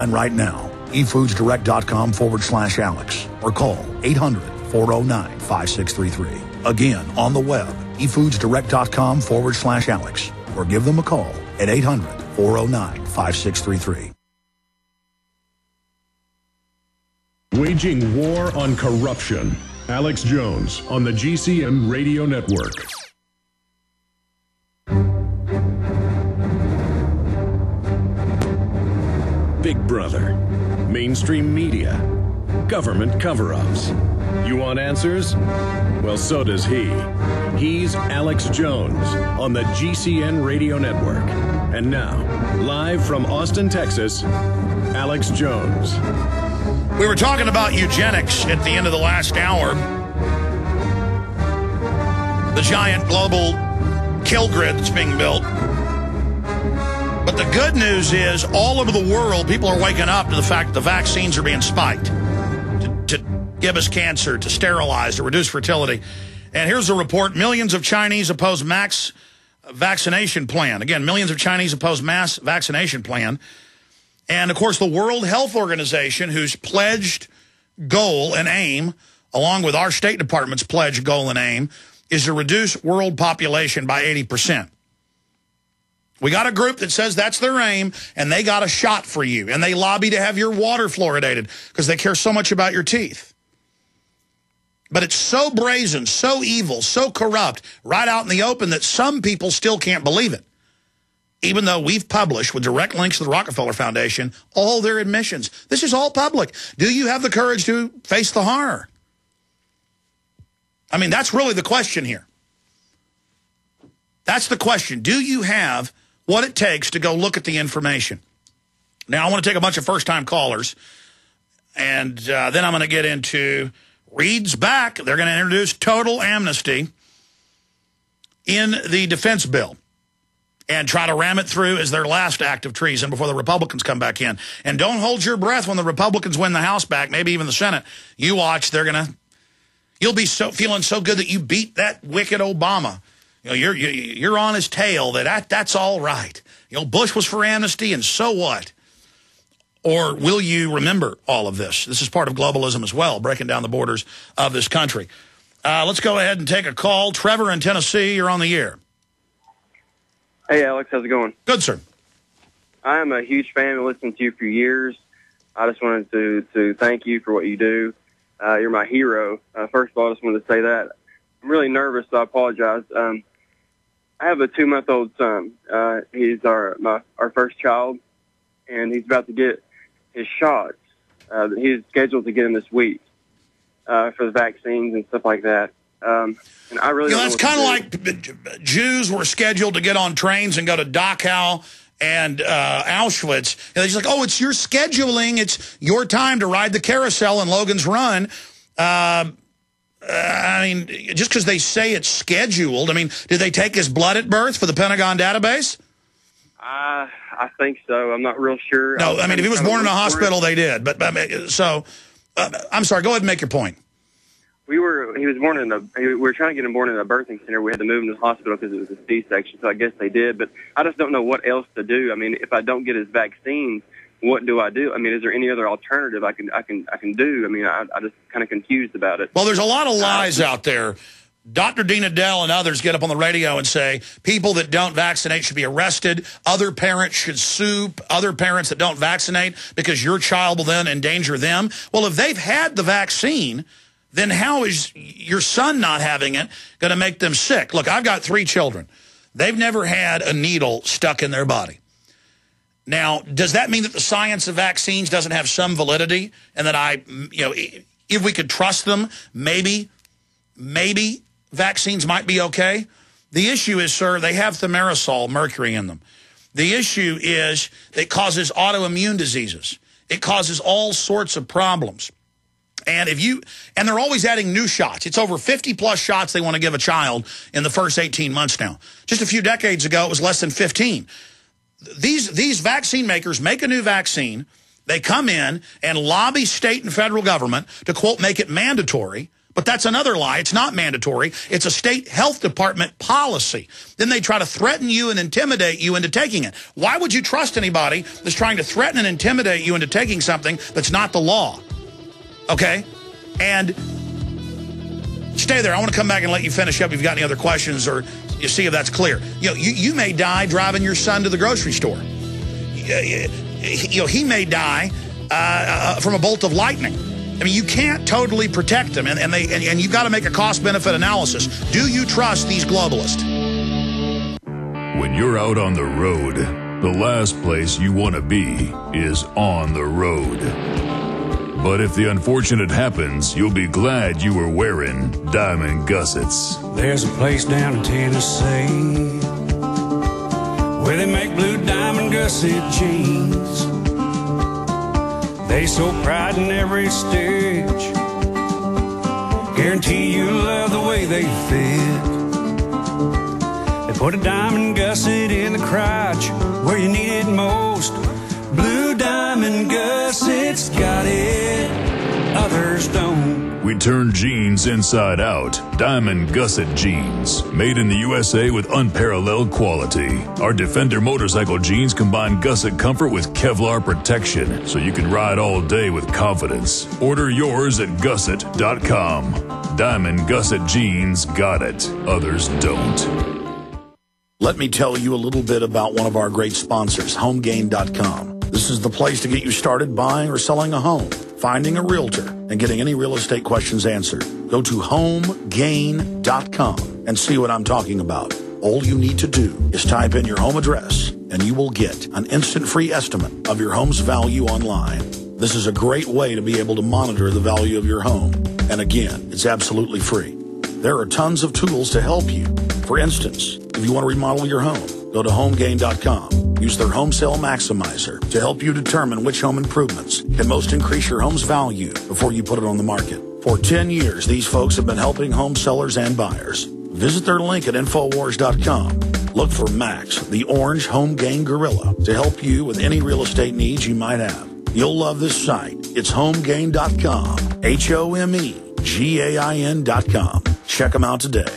And right now, efoodsdirect.com/Alex or call 800-409-5633. Again, on the web, efoodsdirect.com/Alex or give them a call at 800-409-5633. Waging war on corruption. Alex Jones on the GCN Radio Network. Big Brother, mainstream media, government cover-ups. You want answers? Well, so does he. He's Alex Jones on the GCN Radio Network. And now, live from Austin, Texas, Alex Jones. We were talking about eugenics at the end of the last hour. The giant global kill grid that's being built. But the good news is, all over the world, people are waking up to the fact that the vaccines are being spiked to give us cancer, to sterilize, to reduce fertility. And here's a report. Millions of Chinese oppose mass vaccination plan. Again, millions of Chinese oppose mass vaccination plan. And, of course, the World Health Organization, whose pledged goal and aim, along with our State Department's pledged goal and aim, is to reduce world population by 80%. We got a group that says that's their aim, and they got a shot for you. And they lobby to have your water fluoridated because they care so much about your teeth. But it's so brazen, so evil, so corrupt, right out in the open that some people still can't believe it. Even though we've published, with direct links to the Rockefeller Foundation, all their admissions. This is all public. Do you have the courage to face the horror? I mean, that's really the question here. That's the question. Do you have what it takes to go look at the information? Now, I want to take a bunch of first-time callers, and then I'm going to get into Reid's back. They're going to introduce total amnesty in the defense bill and try to ram it through as their last act of treason before the Republicans come back in. And don't hold your breath when the Republicans win the House back, maybe even the Senate. You watch, you'll be feeling so good that you beat that wicked Obama. You know, you're on his tail, that's all right. You know, Bush was for amnesty, and so what? Or will you remember all of this? This is part of globalism as well, breaking down the borders of this country. Let's go ahead and take a call. Trevor in Tennessee, you're on the air. Hey, Alex, how's it going? Good, sir. I am a huge fan of listening to you for years. I just wanted to thank you for what you do. You're my hero. First of all, I just wanted to say that. I'm really nervous, so I apologize. I have a 2-month-old son. He's our first child, and he's about to get his shots. He's scheduled to get him this week for the vaccines and stuff like that. And I really don't know. It's kind of like Jews were scheduled to get on trains and go to Dachau and Auschwitz. And they're just like, oh, it's your scheduling. It's your time to ride the carousel in Logan's Run. I mean, just because they say it's scheduled, I mean, did they take his blood at birth for the Pentagon database? I think so. I'm not real sure. No, I mean, if he was born in a hospital, they did. But so, I'm sorry. Go ahead and make your point. He was born we were trying to get him born in a birthing center. We had to move him to the hospital because it was a C-section. So I guess they did. But I just don't know what else to do. I mean, if I don't get his vaccine, what do I do? I mean, is there any other alternative I can do? I mean, I just kind of confused about it. Well, there's a lot of lies out there. Dr. Dean Adele and others get up on the radio and say people that don't vaccinate should be arrested. Other parents should sue other parents that don't vaccinate because your child will then endanger them. Well, if they've had the vaccine, then how is your son not having it going to make them sick? Look, I've got 3 children. They've never had a needle stuck in their body. Now, does that mean that the science of vaccines doesn't have some validity and that if we could trust them, maybe vaccines might be okay? The issue is, sir, they have thimerosal, mercury in them. The issue is it causes autoimmune diseases. It causes all sorts of problems. And they're always adding new shots. It's over 50-plus shots they want to give a child in the first 18 months now. Just a few decades ago, it was less than 15. These vaccine makers make a new vaccine. They come in and lobby state and federal government to, quote, make it mandatory. But that's another lie. It's not mandatory. It's a state health department policy. Then they try to threaten you and intimidate you into taking it. Why would you trust anybody that's trying to threaten and intimidate you into taking something that's not the law? Okay? And stay there. I want to come back and let you finish up if you've got any other questions or you see if that's clear. You may die driving your son to the grocery store. He may die from a bolt of lightning. I mean, you can't totally protect them, and you've got to make a cost-benefit analysis. Do you trust these globalists? When you're out on the road, the last place you want to be is on the road. But if the unfortunate happens, you'll be glad you were wearing diamond gussets. There's a place down in Tennessee where they make blue diamond gusset jeans. They so pride in every stitch, guarantee you love the way they fit. They put a diamond gusset in the crotch where you need it most. Blue diamond gussets got it, others don't. We turn jeans inside out. Diamond gusset jeans. Made in the USA with unparalleled quality. Our Defender motorcycle jeans combine gusset comfort with Kevlar protection, so you can ride all day with confidence. Order yours at gusset.com. Diamond gusset jeans got it. Others don't. Let me tell you a little bit about one of our great sponsors, HomeGain.com. This is the place to get you started buying or selling a home, finding a realtor, and getting any real estate questions answered. Go to HomeGain.com and see what I'm talking about. All you need to do is type in your home address, and you will get an instant free estimate of your home's value online. This is a great way to be able to monitor the value of your home. And again, it's absolutely free. There are tons of tools to help you. For instance, if you want to remodel your home, go to HomeGain.com. Use their Home Sale Maximizer to help you determine which home improvements can most increase your home's value before you put it on the market. For 10 years, these folks have been helping home sellers and buyers. Visit their link at Infowars.com. Look for Max, the orange home gain gorilla, to help you with any real estate needs you might have. You'll love this site. It's HomeGain.com. HomeGain.com. Check them out today.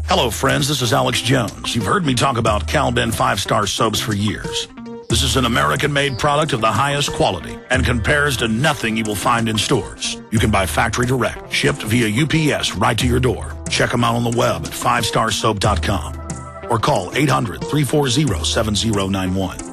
Hello, friends. This is Alex Jones. You've heard me talk about Cal-Ben 5-star soaps for years. This is an American-made product of the highest quality and compares to nothing you will find in stores. You can buy factory direct, shipped via UPS right to your door. Check them out on the web at 5starsoap.com or call 800-340-7091.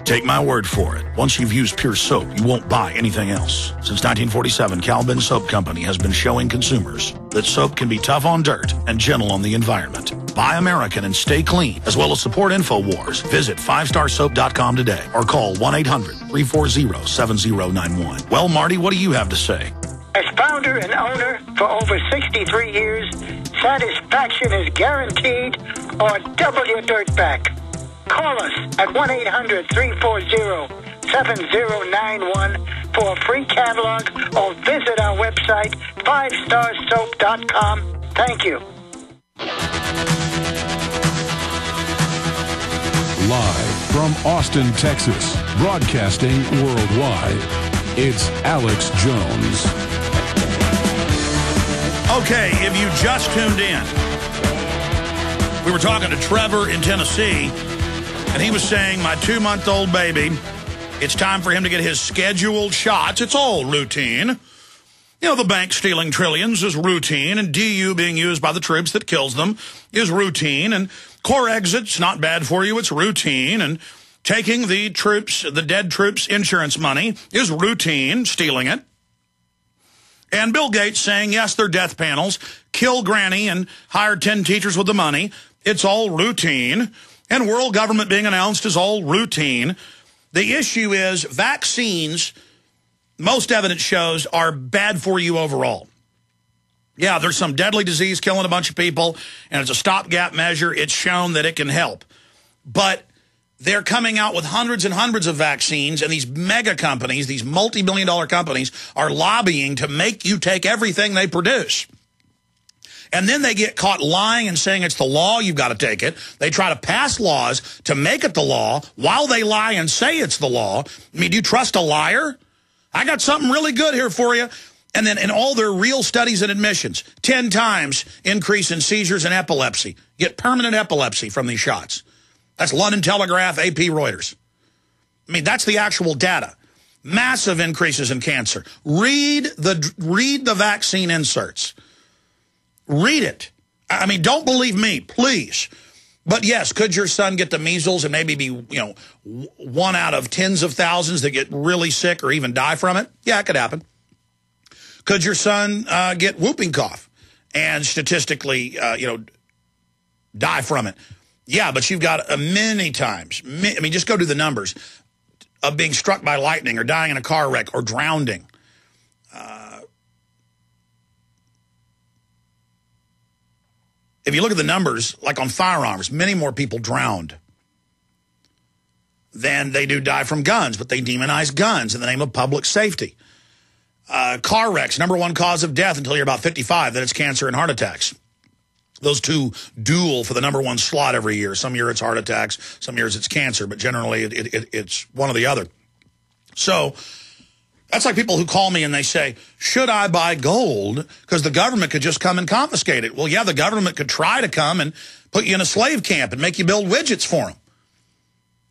Take my word for it. Once you've used Pure Soap, you won't buy anything else. Since 1947, Cal-Ben Soap Company has been showing consumers that soap can be tough on dirt and gentle on the environment. Buy American and stay clean, as well as support InfoWars. Visit 5starsoap.com today or call 1-800-340-7091. Well, Marty, what do you have to say? As founder and owner for over 63 years, satisfaction is guaranteed or double your dirt back. Call us at 1-800-340-7091 for a free catalog or visit our website, 5starsoap.com. Thank you. Live from Austin, Texas, broadcasting worldwide, it's Alex Jones. Okay, if you just tuned in, we were talking to Trevor in Tennessee, and he was saying, my 2-month-old baby, it's time for him to get his scheduled shots. It's all routine. You know, the bank stealing trillions is routine, and DU being used by the troops that kills them is routine, and core exit's not bad for you, it's routine, and taking the troops, the dead troops' insurance money is routine, stealing it. And Bill Gates saying, yes, they're death panels, kill Granny and hire 10 teachers with the money. It's all routine. And world government being announced is all routine. The issue is vaccines, most evidence shows, are bad for you overall. Yeah, there's some deadly disease killing a bunch of people, and it's a stopgap measure. It's shown that it can help. But they're coming out with hundreds and hundreds of vaccines, and these mega companies, these multi-billion-dollar companies, are lobbying to make you take everything they produce. And then they get caught lying and saying it's the law, you've got to take it. They try to pass laws to make it the law while they lie and say it's the law. I mean, do you trust a liar? I got something really good here for you. And then in all their real studies and admissions, 10 times increase in seizures and epilepsy. Get permanent epilepsy from these shots. That's London Telegraph, AP, Reuters. I mean, that's the actual data. Massive increases in cancer. Read the vaccine inserts. Read it. I mean, don't believe me, please. But yes, could your son get the measles and maybe be, one out of tens of thousands that get really sick or even die from it? Yeah, it could happen. Could your son get whooping cough and statistically, die from it? Yeah, but you've got many times. I mean, just go do the numbers of being struck by lightning or dying in a car wreck or drowning. If you look at the numbers, like on firearms, many more people drowned than they do die from guns, but they demonize guns in the name of public safety. Car wrecks, #1 cause of death until you're about 55, then it's cancer and heart attacks. Those two duel for the #1 slot every year. Some year it's heart attacks, some years it's cancer, but generally it's one or the other. So that's like people who call me and they say, should I buy gold? Because the government could just come and confiscate it. Well, yeah, the government could try to come and put you in a slave camp and make you build widgets for them.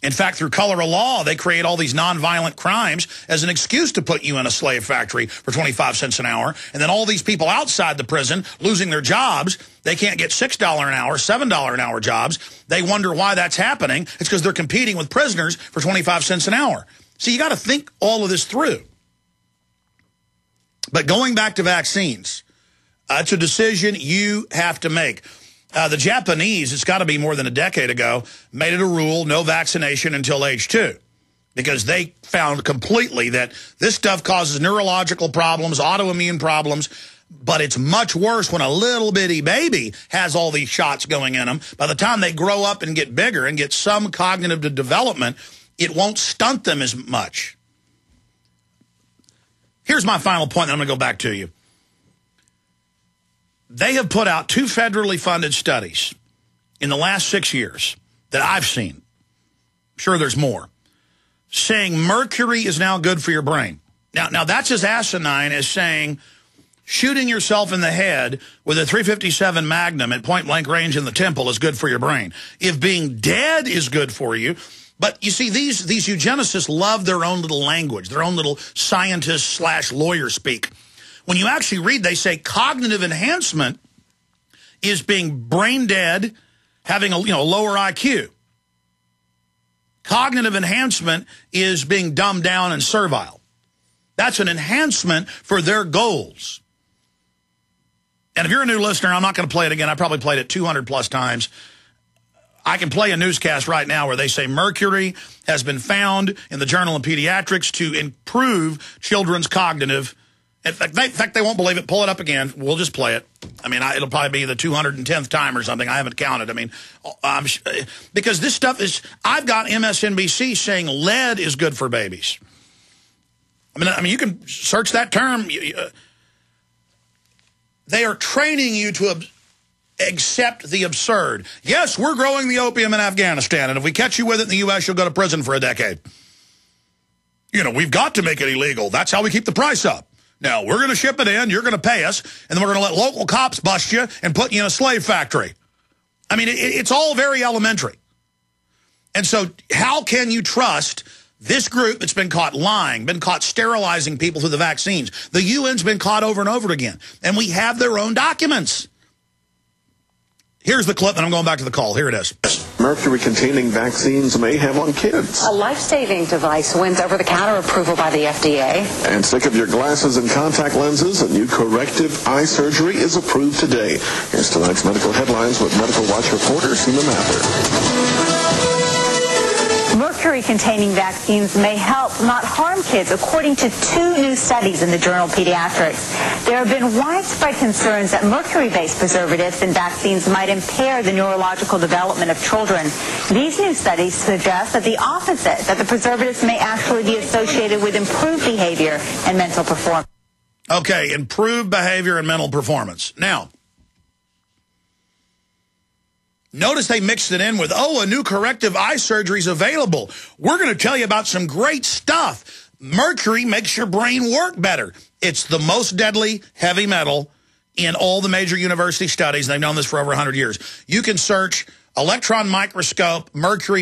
In fact, through color of law, they create all these nonviolent crimes as an excuse to put you in a slave factory for 25 cents an hour. And then all these people outside the prison losing their jobs, they can't get $6 an hour, $7 an hour jobs. They wonder why that's happening. It's because they're competing with prisoners for 25 cents an hour. So you got to think all of this through. But going back to vaccines, it's a decision you have to make. The Japanese, it's got to be more than a decade ago, made it a rule, no vaccination until age 2. Because they found completely that this stuff causes neurological problems, autoimmune problems, but it's much worse when a little bitty baby has all these shots going in them. By the time they grow up and get bigger and get some cognitive development, it won't stunt them as much. Here's my final point, and I'm going to go back to you. They have put out 2 federally funded studies in the last 6 years that I've seen. I'm sure there's more. Saying mercury is now good for your brain. Now that's as asinine as saying shooting yourself in the head with a .357 Magnum at point-blank range in the temple is good for your brain. If being dead is good for you, but you see, these eugenicists love their own little language, their own little scientist/lawyer speak. When you actually read, they say cognitive enhancement is being brain dead, having a lower IQ. Cognitive enhancement is being dumbed down and servile. That's an enhancement for their goals. And if you're a new listener, I'm not going to play it again. I probably played it 200 plus times. I can play a newscast right now where they say mercury has been found in the Journal of Pediatrics to improve children's cognitive. In fact, they won't believe it. Pull it up again. We'll just play it. I mean, it'll probably be the 210th time or something. I haven't counted. I mean, because this stuff is, I've got MSNBC saying lead is good for babies. I mean, you can search that term. They are training you to accept the absurd. Yes, we're growing the opium in Afghanistan, and if we catch you with it in the U.S., you'll go to prison for a decade. We've got to make it illegal. That's how we keep the price up. Now, we're going to ship it in, you're going to pay us, and then we're going to let local cops bust you and put you in a slave factory. I mean, it's all very elementary. And so how can you trust this group that's been caught lying, been caught sterilizing people through the vaccines? The UN's been caught over and over again, and we have their own documents. Here's the clip, and I'm going back to the call. Here it is. Mercury-containing vaccines may have on kids. A life-saving device wins over-the-counter approval by the FDA. And sick of your glasses and contact lenses, a new corrective eye surgery is approved today. Here's tonight's medical headlines with Medical Watch reporter Seema Mather. Mercury-containing vaccines may help, not harm kids, according to 2 new studies in the Journal of Pediatrics. There have been widespread concerns that mercury-based preservatives in vaccines might impair the neurological development of children. These new studies suggest that the opposite, that the preservatives may actually be associated with improved behavior and mental performance. Okay, improved behavior and mental performance. Now, notice they mixed it in with, a new corrective eye surgery is available. We're going to tell you about some great stuff. mercury makes your brain work better. It's the most deadly heavy metal in all the major university studies. They've known this for over 100 years. You can search electron microscope mercury